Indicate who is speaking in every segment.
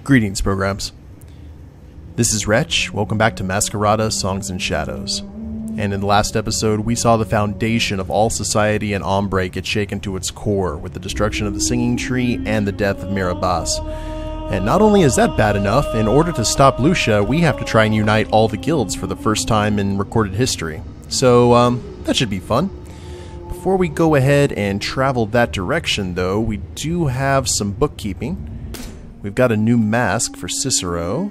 Speaker 1: Greetings, programs. This is Wretch. Welcome back to Masquerada, Songs and Shadows. And in the last episode, we saw the foundation of all society in Ombre get shaken to its core with the destruction of the Singing Tree and the death of Mira Bas. And not only is that bad enough, in order to stop Lucia, we have to try and unite all the guilds for the first time in recorded history. So, that should be fun. Before we go ahead and travel that direction, though, we do have some bookkeeping. We've got a new mask for Cicero.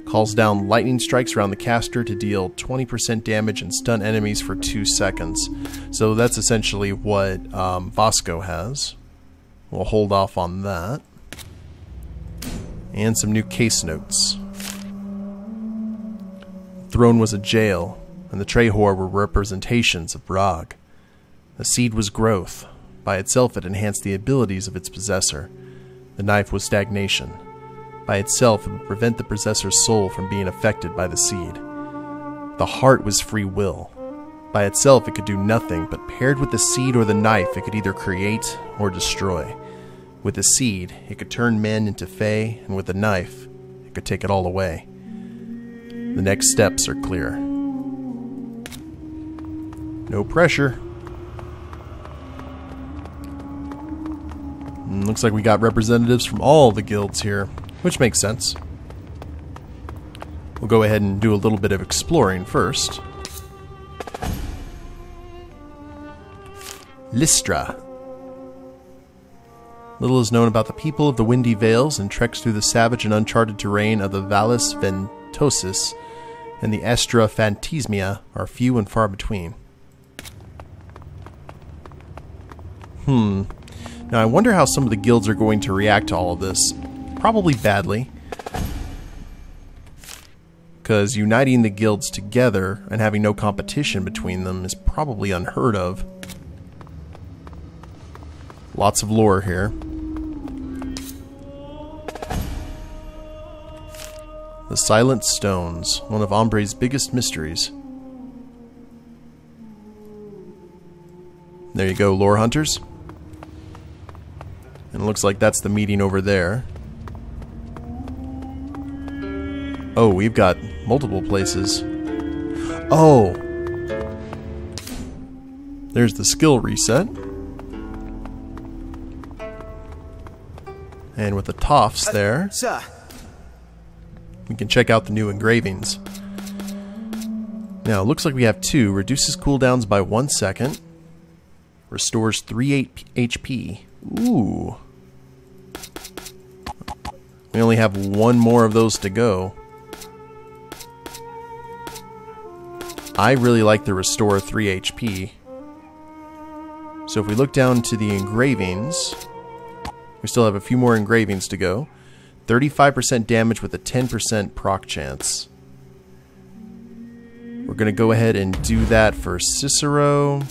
Speaker 1: Calls down lightning strikes around the caster to deal 20% damage and stun enemies for 2 seconds. So that's essentially what Vasco has. We'll hold off on that. And some new case notes. Throne was a jail, and the Trehor were representations of Brag. The seed was growth. By itself it enhanced the abilities of its possessor. The knife was stagnation. By itself it would prevent the possessor's soul from being affected by the seed. The heart was free will. By itself it could do nothing, but paired with the seed or the knife it could either create or destroy. With the seed, it could turn men into fae, and with the knife, it could take it all away. The next steps are clear. No pressure. Looks like we got representatives from all the guilds here, which makes sense. We'll go ahead and do a little bit of exploring first. Lystra. Little is known about the people of the Windy Vales, and treks through the savage and uncharted terrain of the Vallis Ventosus and the Estra Phantasmia are few and far between. Now I wonder how some of the guilds are going to react to all of this. Probably badly. Because uniting the guilds together and having no competition between them is probably unheard of. Lots of lore here. The Silent Stones, one of Ombre's biggest mysteries. There you go, lore hunters. And it looks like that's the meeting over there. Oh, we've got multiple places. Oh! There's the skill reset. And with the toffs there, we can check out the new engravings. Now, it looks like we have two. Reduces cooldowns by 1 second. Restores 3 HP. Ooh. We only have one more of those to go. I really like the restore 3 HP. So if we look down to the engravings, we still have a few more engravings to go. 35% damage with a 10% proc chance. We're going to go ahead and do that for Cicero,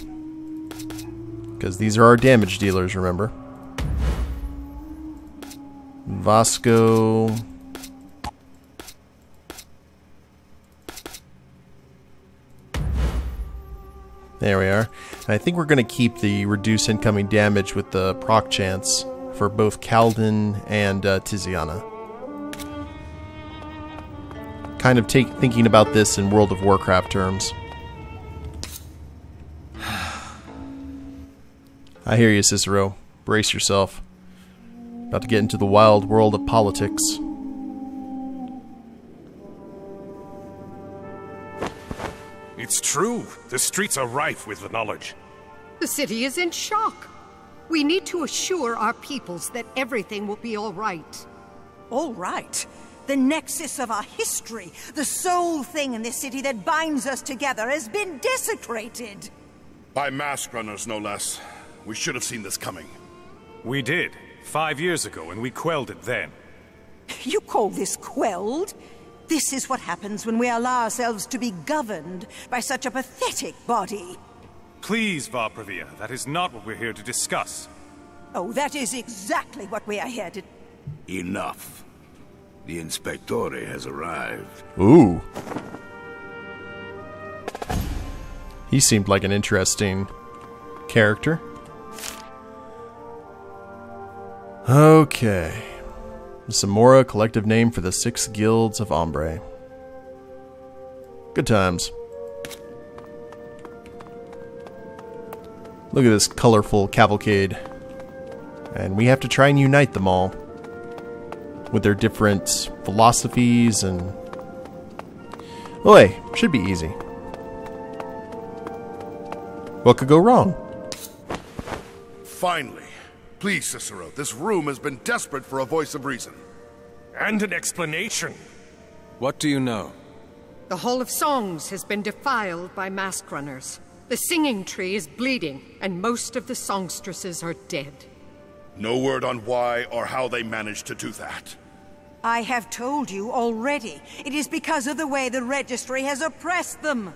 Speaker 1: because these are our damage dealers, remember. Vasco. There we are. And I think we're going to keep the reduce incoming damage with the proc chance for both Calden and Tiziana. Kind of thinking about this in World of Warcraft terms. I hear you, Cicero. Brace yourself. About to get into the wild world of politics.
Speaker 2: It's true. The streets are rife with the knowledge.
Speaker 3: The city is in shock. We need to assure our peoples that everything will be all right.
Speaker 4: All right? The nexus of our history, the sole thing in this city that binds us together, has been desecrated.
Speaker 5: By mask runners, no less. We should have seen this coming.
Speaker 2: We did, 5 years ago, and we quelled it then.
Speaker 4: You call this quelled? This is what happens when we allow ourselves to be governed by such a pathetic body.
Speaker 2: Please, Varpravia, that is not what we're here to discuss.
Speaker 4: Oh, that is exactly what we are here to...
Speaker 6: Enough. The Inspectore has arrived.
Speaker 1: Ooh. He seemed like an interesting character. Okay. Samora, collective name for the 6 guilds of Ombre. Good times. Look at this colorful cavalcade. And we have to try and unite them all with their different philosophies and... well, hey, should be easy. What could go wrong?
Speaker 5: Finally. Please, Cicero, this room has been desperate for a voice of reason.
Speaker 2: And an explanation.
Speaker 7: What do you know?
Speaker 3: The Hall of Songs has been defiled by mask runners. The singing tree is bleeding, and most of the songstresses are dead.
Speaker 5: No word on why or how they managed to do that.
Speaker 4: I have told you already. It is because of the way the registry has oppressed them.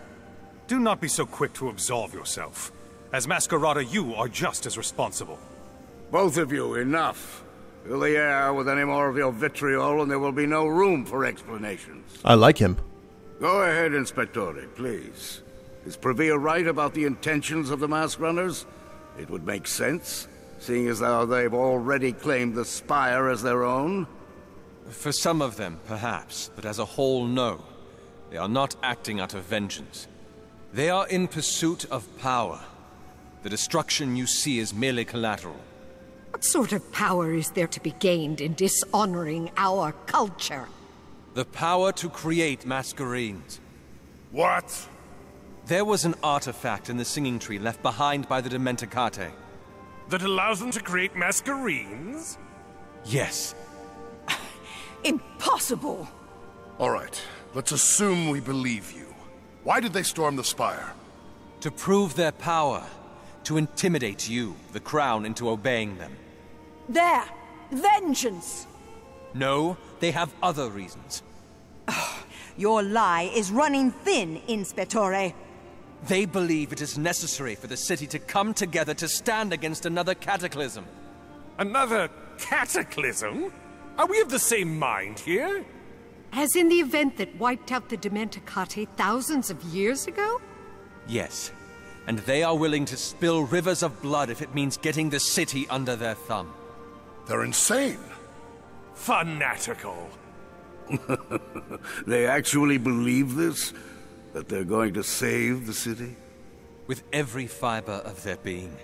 Speaker 2: Do not be so quick to absolve yourself. As Masquerada, you are just as responsible.
Speaker 6: Both of you, enough. Fill the air with any more of your vitriol and there will be no room for explanations.
Speaker 1: I like him.
Speaker 6: Go ahead, Inspectore, please. Is Previa right about the intentions of the mask runners? It would make sense, seeing as though they've already claimed the spire as their own.
Speaker 7: For some of them, perhaps, but as a whole, no. They are not acting out of vengeance. They are in pursuit of power. The destruction you see is merely collateral.
Speaker 3: What sort of power is there to be gained in dishonoring our culture?
Speaker 7: The power to create masquerades.
Speaker 2: What?
Speaker 7: There was an artifact in the singing tree left behind by the Dementicate.
Speaker 2: That allows them to create masquerades?
Speaker 7: Yes.
Speaker 4: Impossible!
Speaker 5: All right, let's assume we believe you. Why did they storm the spire?
Speaker 7: To prove their power. To intimidate you, the Crown, into obeying them.
Speaker 4: There! Vengeance!
Speaker 7: No, they have other reasons.
Speaker 4: Your lie is running thin, Inspectore.
Speaker 7: They believe it is necessary for the city to come together to stand against another cataclysm.
Speaker 2: Another cataclysm? Are we of the same mind here?
Speaker 3: As in the event that wiped out the Dementicate thousands of years ago?
Speaker 7: Yes, and they are willing to spill rivers of blood if it means getting the city under their thumb.
Speaker 5: They're insane.
Speaker 2: Fanatical.
Speaker 6: They actually believe this? That they're going to save the city?
Speaker 7: With every fiber of their being.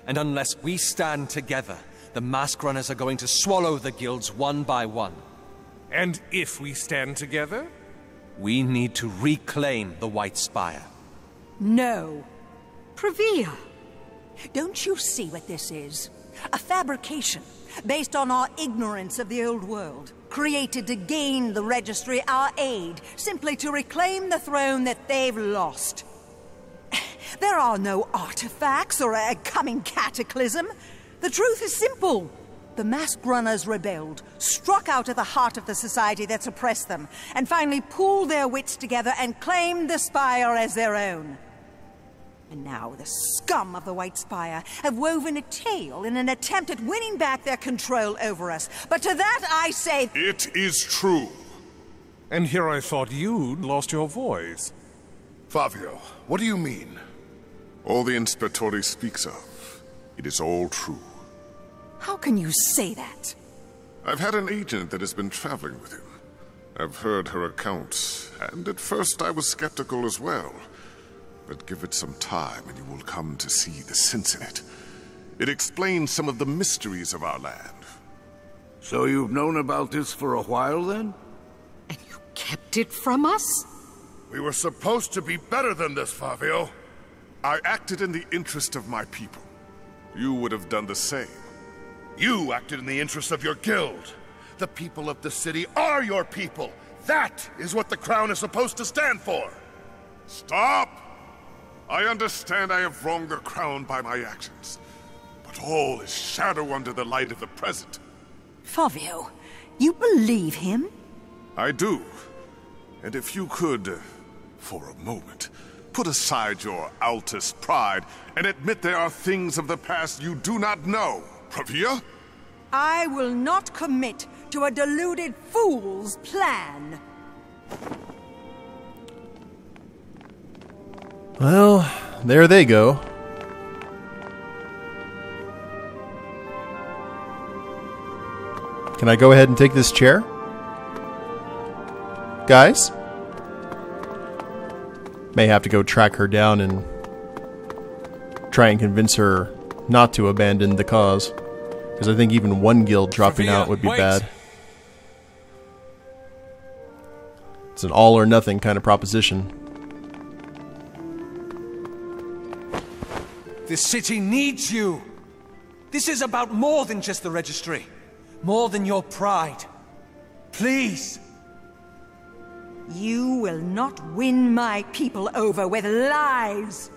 Speaker 7: And unless we stand together, the mask runners are going to swallow the guilds one by one.
Speaker 2: And if we stand together?
Speaker 7: We need to reclaim the White Spire.
Speaker 4: No.
Speaker 3: Previa!
Speaker 4: Don't you see what this is? A fabrication, based on our ignorance of the old world. Created to gain the registry our aid, simply to reclaim the throne that they've lost. There are no artifacts or a coming cataclysm. The truth is simple. The masked runners rebelled, struck out at the heart of the society that's oppressed them, and finally pooled their wits together and claimed the spire as their own. And now the scum of the White Spire have woven a tale in an attempt at winning back their control over us. But to that I say...
Speaker 5: It is true.
Speaker 2: And here I thought you'd lost your voice.
Speaker 5: Fabio, what do you mean?
Speaker 8: All the Inspectore speaks of, it is all true.
Speaker 4: How can you say that?
Speaker 8: I've had an agent that has been traveling with him. I've heard her accounts, and at first I was skeptical as well. But give it some time and you will come to see the sense in it. It explains some of the mysteries of our land.
Speaker 6: So you've known about this for a while then?
Speaker 3: And you kept it from us?
Speaker 5: We were supposed to be better than this, Fabio.
Speaker 8: I acted in the interest of my people. You would have done the same.
Speaker 5: You acted in the interest of your guild. The people of the city are your people. That is what the Crown is supposed to stand for.
Speaker 8: Stop! I understand I have wronged the Crown by my actions. But all is shadow under the light of the present.
Speaker 4: Fabio, you believe him?
Speaker 8: I do. And if you could, for a moment, put aside your Altus pride and admit there are things of the past you do not know. Previa?
Speaker 4: I will not commit to a deluded fool's plan.
Speaker 1: Well, there they go. Can I go ahead and take this chair? Guys? May have to go track her down and try and convince her not to abandon the cause. Because I think even one guild dropping out would be bad. It's an all or nothing kind of proposition.
Speaker 7: This city needs you. This is about more than just the registry. More than your pride. Please.
Speaker 4: You will not win my people over with lies.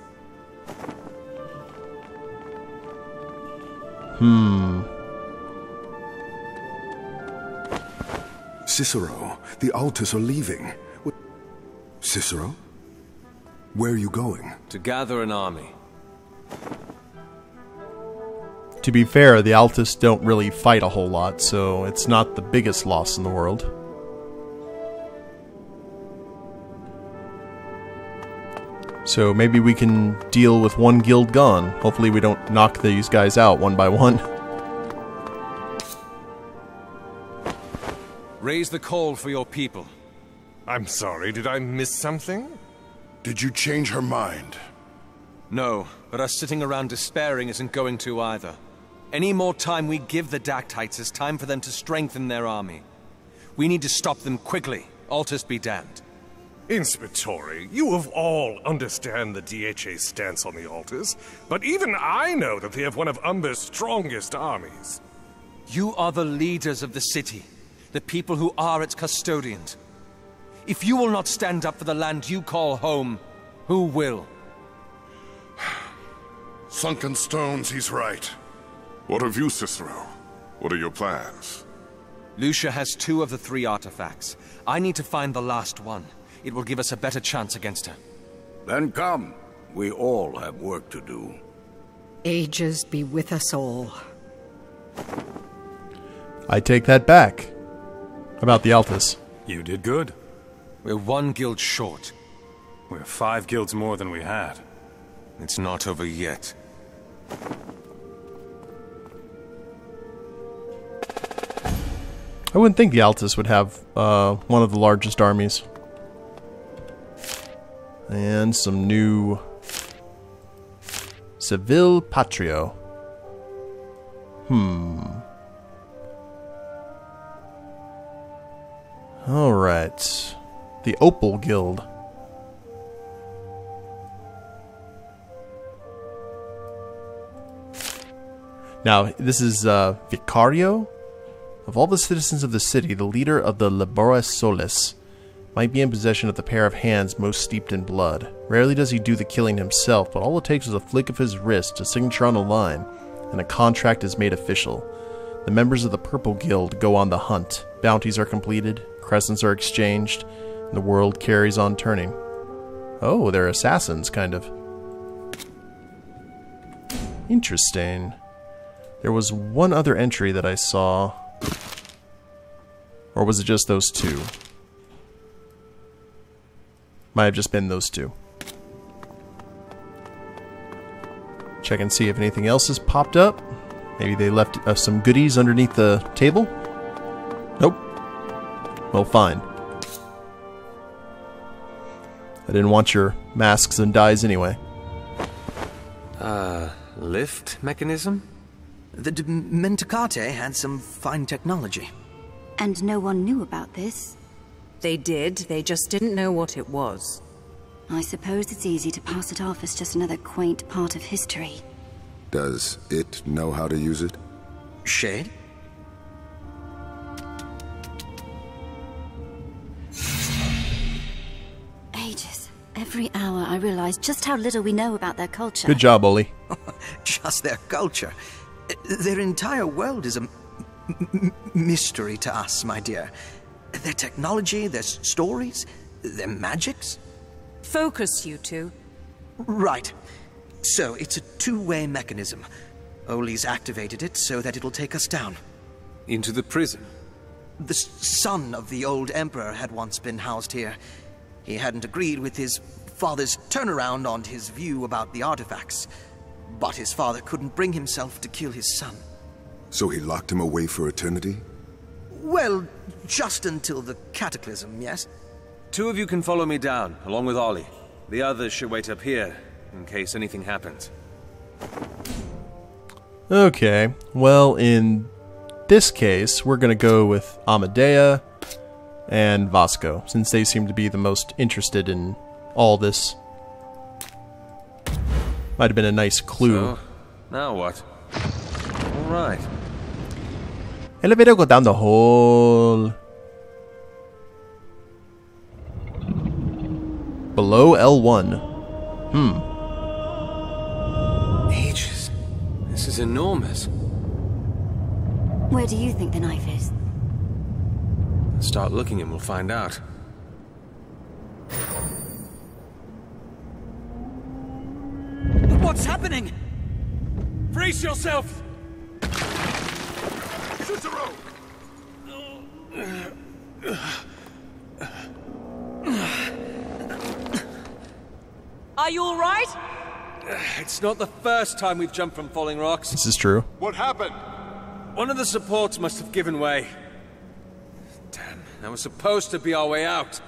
Speaker 9: Cicero, the Altus are leaving. Cicero? Where are you going?
Speaker 7: To gather an army.
Speaker 1: To be fair, the Altus don't really fight a whole lot, so it's not the biggest loss in the world. So maybe we can deal with one guild gone. Hopefully we don't knock these guys out one by one.
Speaker 7: Raise the call for your people.
Speaker 10: I'm sorry, did I miss something?
Speaker 5: Did you change her mind?
Speaker 7: No, but us sitting around despairing isn't going to either. Any more time we give the Dactytes is time for them to strengthen their army. We need to stop them quickly. Altus be damned.
Speaker 10: Inspectore, you of all understand the DHA's stance on the Altus, but even I know that they have one of Umber's strongest armies.
Speaker 7: You are the leaders of the city, the people who are its custodians. If you will not stand up for the land you call home, who will?
Speaker 5: Sunken stones, he's right.
Speaker 8: What of you, Cicero? What are your plans?
Speaker 7: Lucia has 2 of the 3 artifacts. I need to find the last one. It will give us a better chance against her.
Speaker 6: Then come. We all have work to do.
Speaker 3: Ages be with us all.
Speaker 1: I take that back. About the Altus.
Speaker 2: You did good.
Speaker 7: We're 1 guild short.
Speaker 2: We're 5 guilds more than we had.
Speaker 7: It's not over yet.
Speaker 1: I wouldn't think the Altus would have one of the largest armies. And some new Civil Patrio. Alright. The Opal Guild. Now, this is Vicario. Of all the citizens of the city, the leader of the Labores Solis might be in possession of the pair of hands most steeped in blood. Rarely does he do the killing himself, but all it takes is a flick of his wrist, a signature on a line, and a contract is made official. The members of the Purple Guild go on the hunt. Bounties are completed, crescents are exchanged, and the world carries on turning. Oh, they're assassins, kind of. Interesting. There was one other entry that I saw. Or was it just those 2? Might have just been those 2. Check and see if anything else has popped up. Maybe they left some goodies underneath the table? Nope. Well, fine. I didn't want your masks and dyes anyway.
Speaker 11: Lift mechanism? The Mentacate had some fine technology.
Speaker 12: And no one knew about this?
Speaker 13: They did, they just didn't know what it was.
Speaker 12: I suppose it's easy to pass it off as just another quaint part of history.
Speaker 9: Does it know how to use it?
Speaker 11: Shade?
Speaker 12: Ages. Every hour I realize just how little we know about their culture.
Speaker 1: Good job, Oli.
Speaker 11: Just their culture. Their entire world is a mystery to us, my dear. Their technology, their stories, their magics.
Speaker 13: Focus, you two.
Speaker 11: Right. So, it's a 2-way mechanism. Oli's activated it so that it'll take us down.
Speaker 7: Into the prison?
Speaker 11: The son of the old emperor had once been housed here. He hadn't agreed with his father's turnaround on his view about the artifacts. But his father couldn't bring himself to kill his son.
Speaker 9: So he locked him away for eternity?
Speaker 11: Well, just until the cataclysm, yes?
Speaker 7: 2 of you can follow me down, along with Ollie. The others should wait up here, in case anything happens.
Speaker 1: Okay, well, in this case, we're going to go with Amadea and Vasco, since they seem to be the most interested in all this. Might have been a nice clue.
Speaker 7: So, now what? Alright.
Speaker 1: Elevator go down the hole. Below L1.
Speaker 7: Ages. This is enormous.
Speaker 12: Where do you think the knife is?
Speaker 7: Start looking and we'll find out.
Speaker 14: What's happening? Brace yourself!
Speaker 5: Cicero!
Speaker 14: Are you all right?
Speaker 7: It's not the first time we've jumped from falling rocks.
Speaker 1: This is true.
Speaker 5: What happened?
Speaker 7: One of the supports must have given way. Damn, that was supposed to be our way out.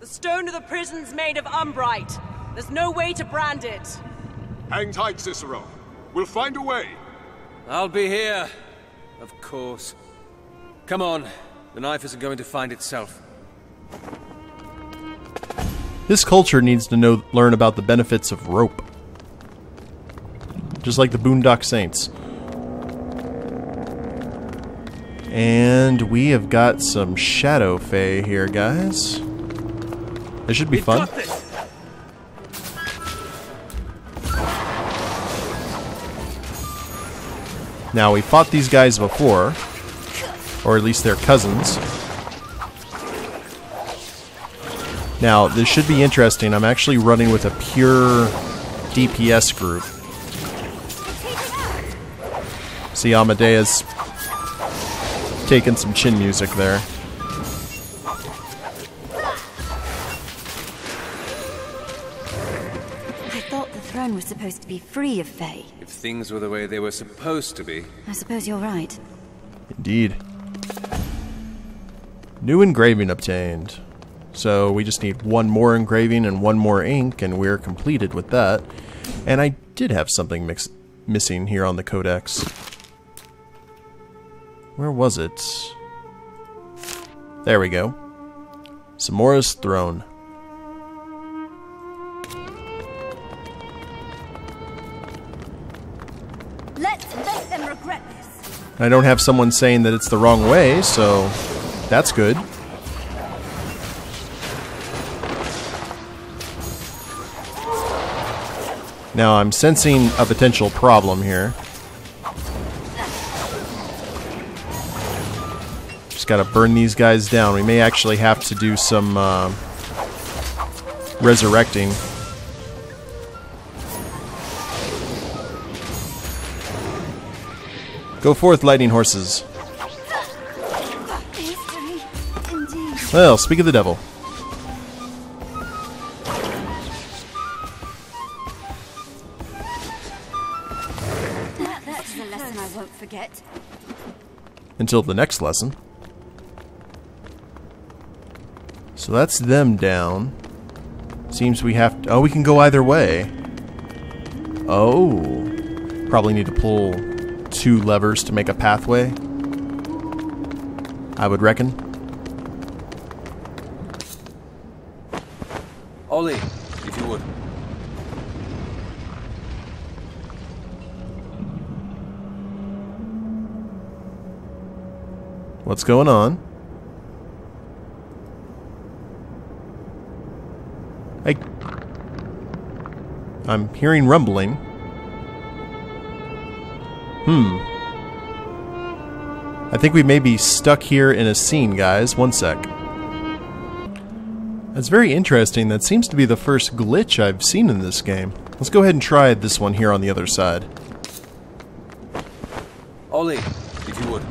Speaker 14: The stone of the prison's made of umbrite. There's no way to brand it.
Speaker 5: Hang tight, Cicero. We'll find a way.
Speaker 7: I'll be here. Of course. Come on. The knife isn't going to find itself.
Speaker 1: This culture needs to learn about the benefits of rope. Just like the Boondock Saints. And we have got some Shadow Fae here, guys. This should be fun. Now, we fought these guys before. Or at least their cousins. Now, this should be interesting. I'm actually running with a pure DPS group. See, Amadea's taking some chin music there.
Speaker 12: I thought the throne was supposed to be free of Fae.
Speaker 7: If things were the way they were supposed to be.
Speaker 12: I suppose you're right.
Speaker 1: Indeed. New engraving obtained. So we just need one more engraving and one more ink, and we're completed with that. And I did have something missing here on the codex. Where was it? There we go. Samora's Throne.
Speaker 15: Let's make them regret this.
Speaker 1: I don't have someone saying that it's the wrong way, so that's good. Now I'm sensing a potential problem here. Just gotta burn these guys down. We may actually have to do some resurrecting. Go forth, lightning horses. Well, speak of the devil.
Speaker 15: That's a lesson I won't forget.
Speaker 1: Until the next lesson. So that's them down. Seems we have to... Oh, we can go either way. Oh. Probably need to pull 2 levers to make a pathway, I would reckon.
Speaker 7: Ollie, if you would.
Speaker 1: What's going on? I'm hearing rumbling. I think we may be stuck here in a scene, guys. One sec. That's very interesting. That seems to be the first glitch I've seen in this game. Let's go ahead and try this one here on the other side.
Speaker 7: Ollie, if you would.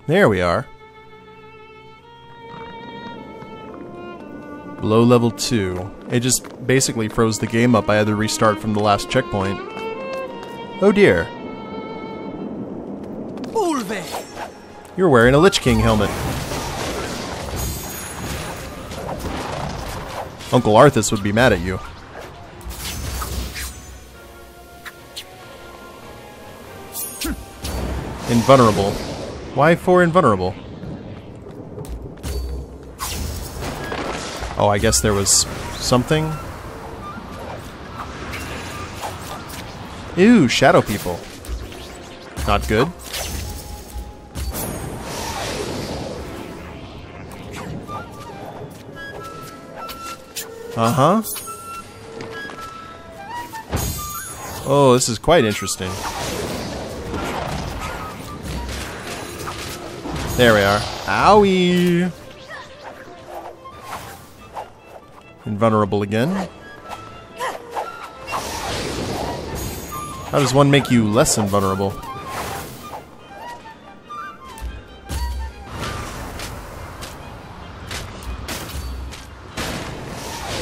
Speaker 1: There we are. Below level 2. It just basically froze the game up. I had to restart from the last checkpoint. Oh dear. You're wearing a Lich King helmet. Uncle Arthas would be mad at you. Invulnerable. Why for invulnerable? Oh, I guess there was something. Ew, shadow people. Not good. Uh-huh. Oh, this is quite interesting. There we are. Owie! Invulnerable again. How does one make you less invulnerable?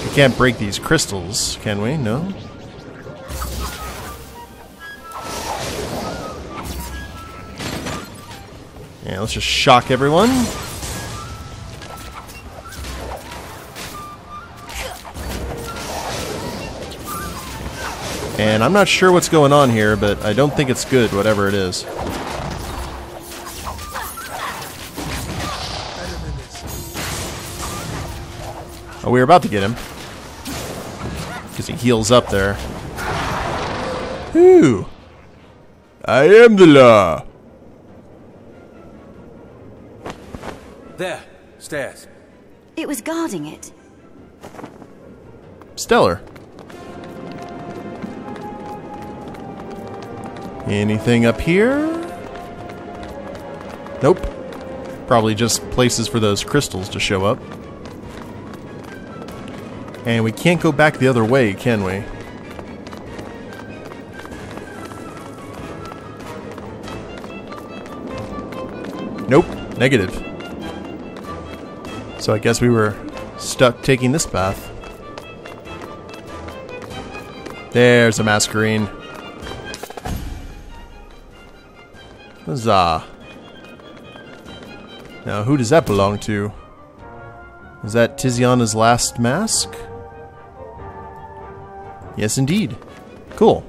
Speaker 1: We can't break these crystals, can we? No? Yeah, let's just shock everyone. And I'm not sure what's going on here, but I don't think it's good, whatever it is. Oh, we were about to get him. Because he heals up there. Ooh. I am the law.
Speaker 7: There. Stairs.
Speaker 12: It was guarding it.
Speaker 1: Stellar. Anything up here? Nope. Probably just places for those crystals to show up. And we can't go back the other way, can we? Nope. Negative. So I guess we were stuck taking this path. There's a Masquerade. Huzzah. Now, who does that belong to? Is that Tiziana's last mask? Yes, indeed. Cool.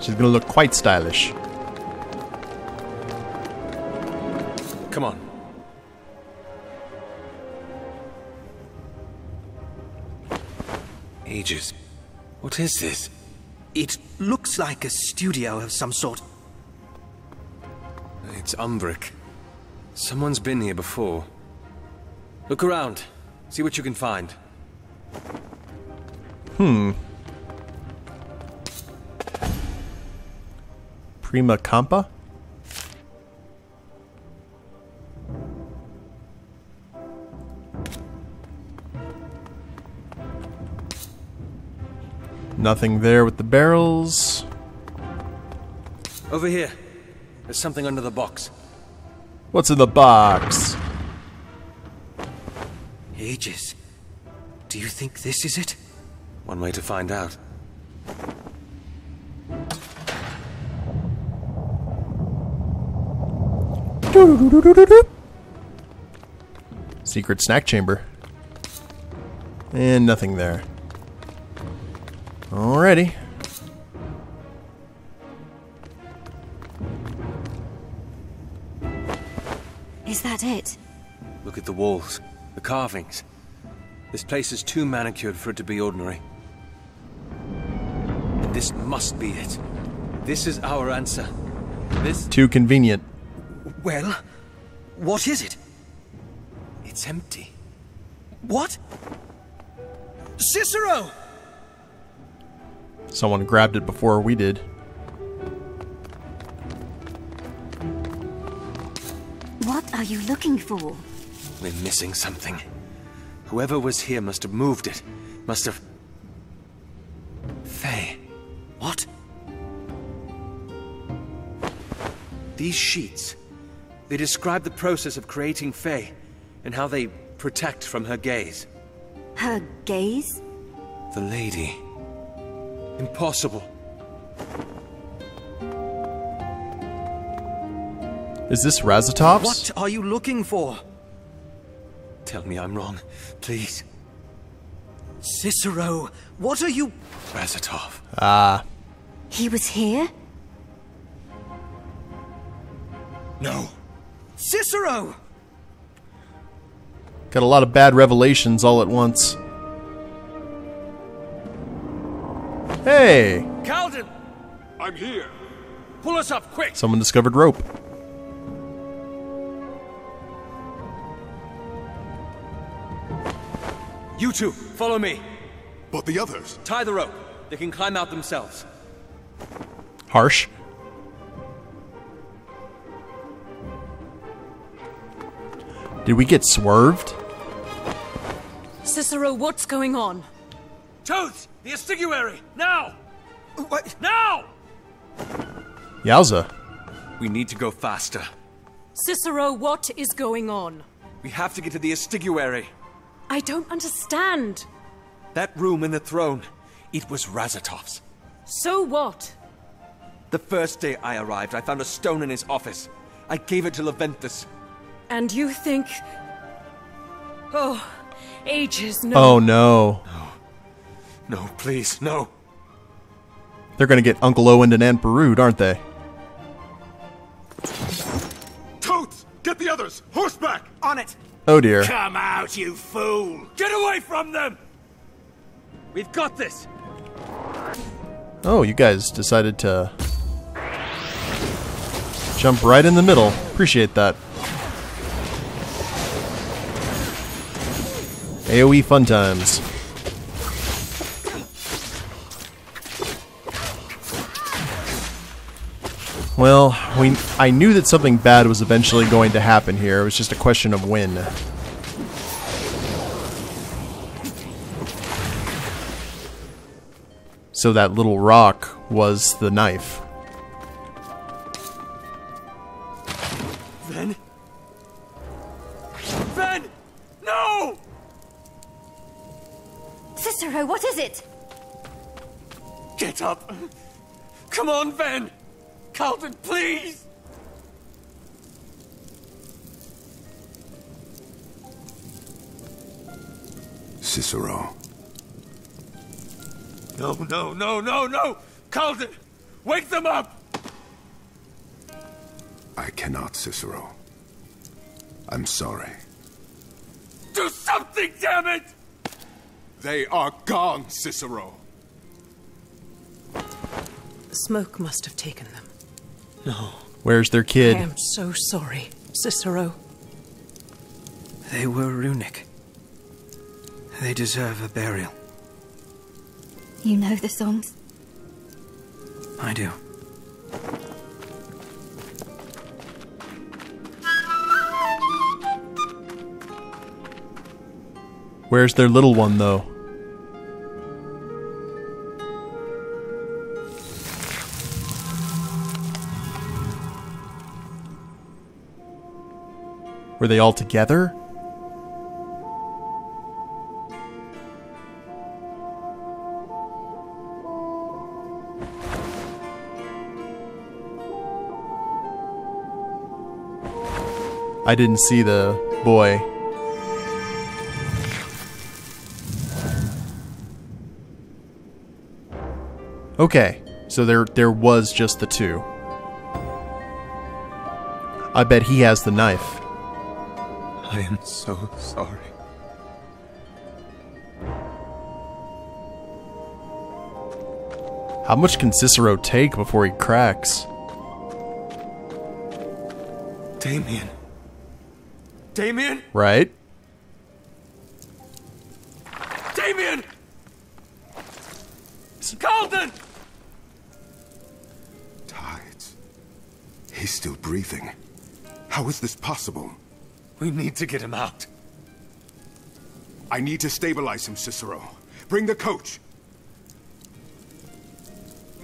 Speaker 1: She's gonna look quite stylish.
Speaker 7: Come on. Ages. What is this?
Speaker 11: It looks like a studio of some sort.
Speaker 7: It's Umbric. Someone's been here before. Look around. See what you can find.
Speaker 1: Prima Campa? Nothing there with the barrels.
Speaker 7: Over here. There's something under the box.
Speaker 1: What's in the box?
Speaker 11: Ages. Do you think this is it?
Speaker 7: One way to find out.
Speaker 1: Secret snack chamber. And nothing there. Alrighty.
Speaker 12: Is that it?
Speaker 7: Look at the walls, the carvings. This place is too manicured for it to be ordinary. And this must be it. This is our answer. This...
Speaker 1: Too convenient.
Speaker 11: Well, what is it?
Speaker 7: It's empty.
Speaker 11: What? Cicero!
Speaker 1: Someone grabbed it before we did.
Speaker 12: What are you looking for?
Speaker 7: We're missing something. Whoever was here must have moved it. Must have... Faye.
Speaker 11: What?
Speaker 7: These sheets. They describe the process of creating Faye, and how they protect from her gaze.
Speaker 12: Her gaze?
Speaker 7: The lady. Impossible.
Speaker 1: Is this Razatov's?
Speaker 11: What are you looking for?
Speaker 7: Tell me I'm wrong, please.
Speaker 11: Cicero, what are you...
Speaker 7: Razatov.
Speaker 1: Ah.
Speaker 12: He was here?
Speaker 7: No.
Speaker 11: Cicero!
Speaker 1: Got a lot of bad revelations all at once. Hey!
Speaker 7: Calden!
Speaker 10: I'm here.
Speaker 7: Pull us up, quick!
Speaker 1: Someone discovered rope.
Speaker 7: You two, follow me.
Speaker 5: But the others?
Speaker 7: Tie the rope. They can climb out themselves.
Speaker 1: Harsh. Did we get swerved?
Speaker 14: Cicero, what's going on?
Speaker 7: Toads! The estiguary! Now!
Speaker 11: What?
Speaker 7: Now!
Speaker 1: Yowza.
Speaker 7: We need to go faster.
Speaker 14: Cicero, what is going on?
Speaker 7: We have to get to the estiguary.
Speaker 14: I don't understand.
Speaker 7: That room in the throne, it was Razatov's.
Speaker 14: So what?
Speaker 7: The first day I arrived, I found a stone in his office. I gave it to Leventhus.
Speaker 14: And you think... Oh, ages, no.
Speaker 1: Oh no.
Speaker 7: No, please, no.
Speaker 1: They're gonna get Uncle Owen and Aunt Berude, aren't they?
Speaker 5: Totes! Get the others! Horseback!
Speaker 11: On it!
Speaker 1: Oh dear.
Speaker 6: Come out, you fool!
Speaker 7: Get away from them! We've got this!
Speaker 1: Oh, you guys decided to jump right in the middle. Appreciate that. AoE fun times. Well, I knew that something bad was eventually going to happen here. It was just a question of when. So that little rock was the knife.
Speaker 7: Ven? Ven! No!
Speaker 15: Cicero, what is it?
Speaker 7: Get up! Come on, Ven! Calden, please!
Speaker 9: Cicero.
Speaker 7: No, no, no, no, no! Calden! Wake them up!
Speaker 9: I cannot, Cicero. I'm sorry.
Speaker 7: Do something, damn it!
Speaker 10: They are gone, Cicero.
Speaker 13: The smoke must have taken them.
Speaker 7: No.
Speaker 1: Where's their kid?
Speaker 13: I am so sorry, Cicero.
Speaker 11: They were runic. They deserve a burial.
Speaker 12: You know the songs?
Speaker 11: I do.
Speaker 1: Where's their little one, though? Were they all together? I didn't see the boy. Okay, so there was just the two. I bet he has the knife.
Speaker 7: I am so sorry.
Speaker 1: How much can Cicero take before he cracks?
Speaker 7: Damien. Damien?
Speaker 1: Right?
Speaker 7: Damien! Calden!
Speaker 9: Tides. He's still breathing. How is this possible?
Speaker 7: We need to get him out.
Speaker 9: I need to stabilize him, Cicero. Bring the coach.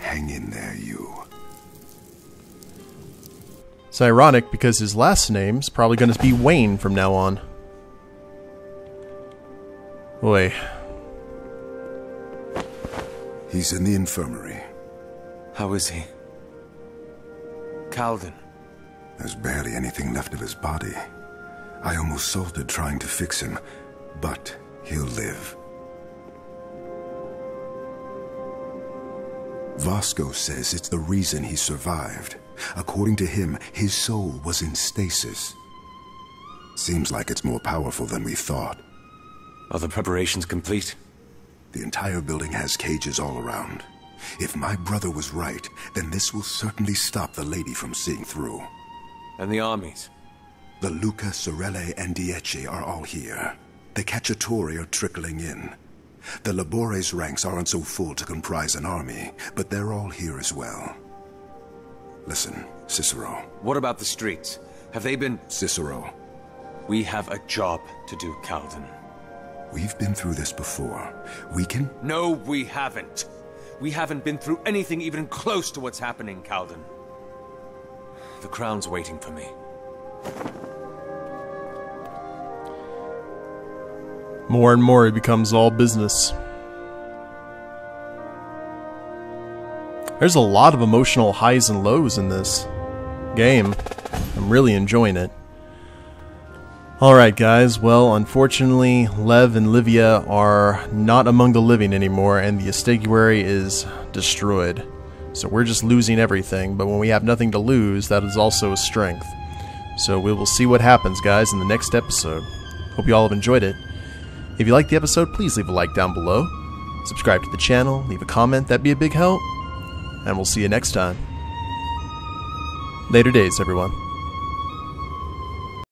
Speaker 9: Hang in there, you.
Speaker 1: It's ironic because his last name's probably going to be Wayne from now on. Boy.
Speaker 9: He's in the infirmary.
Speaker 7: How is he? Calden.
Speaker 9: There's barely anything left of his body. I almost salted trying to fix him, but he'll live. Vasco says it's the reason he survived. According to him, his soul was in stasis. Seems like it's more powerful than we thought.
Speaker 7: Are the preparations complete?
Speaker 9: The entire building has cages all around. If my brother was right, then this will certainly stop the lady from seeing through.
Speaker 7: And the armies?
Speaker 9: The Luca, Sorelle, and Dieci are all here. The Cacciatori are trickling in. The Labores ranks aren't so full to comprise an army, but they're all here as well. Listen, Cicero.
Speaker 7: What about the streets? Have they been...
Speaker 9: Cicero.
Speaker 7: We have a job to do, Calden.
Speaker 9: We've been through this before. We can...
Speaker 7: No, we haven't. We haven't been through anything even close to what's happening, Calden. The crown's waiting for me.
Speaker 1: More and more it becomes all business. There's a lot of emotional highs and lows in this game. I'm really enjoying it. Alright guys, well unfortunately Lev and Livia are not among the living anymore and the Estiguary is destroyed. So we're just losing everything, but when we have nothing to lose, that is also a strength. So we will see what happens guys in the next episode. Hope you all have enjoyed it. If you liked the episode, please leave a like down below. Subscribe to the channel, leave a comment, that'd be a big help. And we'll see you next time. Later days, everyone.